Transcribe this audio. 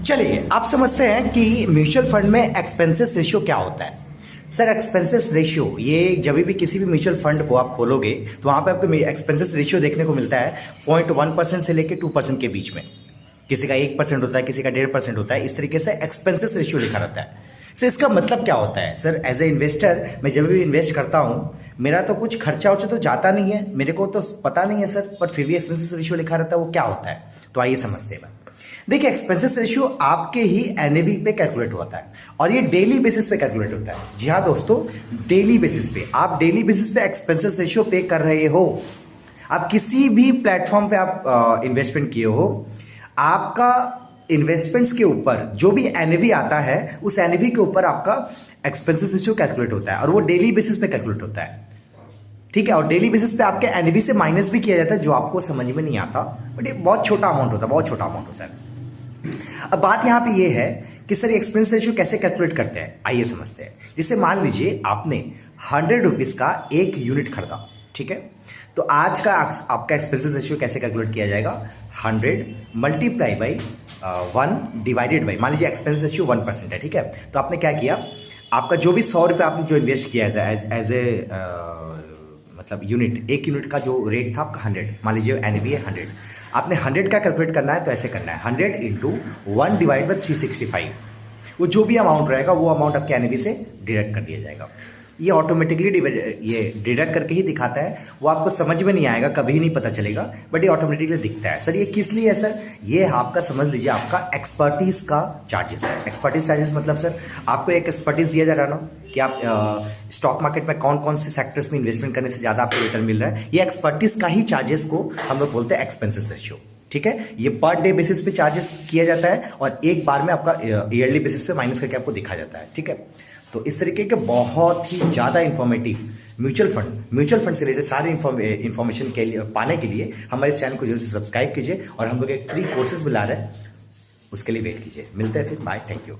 चलिए आप समझते हैं कि म्यूचुअल फंड में एक्सपेंसेस रेशियो क्या होता है। सर एक्सपेंसेस रेशियो ये जब भी किसी भी म्यूचुअल फंड को आप खोलोगे तो वहां पे आपको एक्सपेंसेस रेशियो देखने को मिलता है 0.1% से लेकर 2% के बीच में। किसी का 1% होता है, किसी का 1.5% होता है। इस तरीके से एक्सपेंसेस रेशियो लिखा रहता है। सर इसका मतलब क्या होता है? सर एज ए इन्वेस्टर मैं जब भी इन्वेस्ट करता हूँ मेरा तो कुछ खर्चा उर्चा तो जाता नहीं है, मेरे को तो पता नहीं है सर, बट फिर भी एक्सपेंसेस रेशियो लिखा रहता है, वो क्या होता है? तो आइए समझते हैं। देखिए एक्सपेंसेस रेशियो आपके ही एनएवी पे कैलकुलेट होता है और ये डेली बेसिस पे कैलकुलेट होता है। जी हाँ दोस्तों, डेली बेसिस पे आप डेली बेसिस पे एक्सपेंसेस रेशियो पे कर रहे हो। आप किसी भी प्लेटफॉर्म पे आप इन्वेस्टमेंट किए हो, आपका इन्वेस्टमेंट्स के ऊपर जो भी एनएवी आता है उस एनएवी के ऊपर आपका एक्सपेंसेस रेशियो कैलकुलेट होता है और वो डेली बेसिस पे कैलकुलेट होता है। ठीक है, और डेली बेसिस पे आपके एनएवी से माइनस भी किया जाता है जो आपको समझ में नहीं आता, बट ये बहुत छोटा अमाउंट होता है, बहुत छोटा अमाउंट होता है। अब बात यहाँ पे ये है कि सर एक्सपेंस रेशियो कैसे कैलकुलेट करते हैं, आइए समझते हैं। जैसे मान लीजिए आपने 100 रुपीज का एक यूनिट खरीदा, ठीक है, तो आज का आपका एक्सपेंसेस रेशियो कैसे कैलकुलेट किया जाएगा? 100 मल्टीप्लाई बाई 1 डिवाइडेड बाई, मान लीजिए एक्सपेंस रेशियो 1% है, ठीक है, तो आपने क्या किया, आपका जो भी 100 रुपये आपने जो इन्वेस्ट किया एज ए मतलब यूनिट, एक यूनिट का जो रेट था आपका 100, मान लीजिए एनएवी है 100, आपने 100 का कैलकुलेट करना है तो ऐसे करना है 100 इंटू 1 डिवाइड बाई 365, वो जो भी अमाउंट रहेगा वो अमाउंट आपके एनएवी से डिडक्ट कर दिया जाएगा। ये ऑटोमेटिकली ये डिडक्ट करके ही दिखाता है, वो आपको समझ में नहीं आएगा, कभी नहीं पता चलेगा, बट ये ऑटोमेटिकली दिखता है। सर ये किस लिए है? सर ये आपका समझ लीजिए आपका एक्सपर्टीज का चार्जेस है। एक्सपर्टीज चार्जेस मतलब सर आपको एक एक्सपर्टीज दिया जा रहा ना कि आप स्टॉक मार्केट में कौन कौन से सेक्टर्स में इन्वेस्टमेंट करने से ज़्यादा आपको रिटर्न मिल रहा है, ये एक्सपर्टीज का ही चार्जेस को हम लोग बोलते हैं एक्सपेंसेस रेशियो। ठीक है, ये पर डे बेसिस पे चार्जेस किया जाता है और एक बार में आपका ईयरली बेसिस पे माइनस करके आपको दिखा जाता है। ठीक है, तो इस तरीके के बहुत ही ज़्यादा इंफॉर्मेटिव म्यूचुअल फंड से रिलेटेड सारे इंफॉर्मेशन के लिए पाने के लिए हमारे चैनल को जरूर से सब्सक्राइब कीजिए और हम लोग एक फ्री कोर्सेज भी ला रहे हैं, उसके लिए वेट कीजिए। मिलते हैं फिर, बाय, थैंक यू।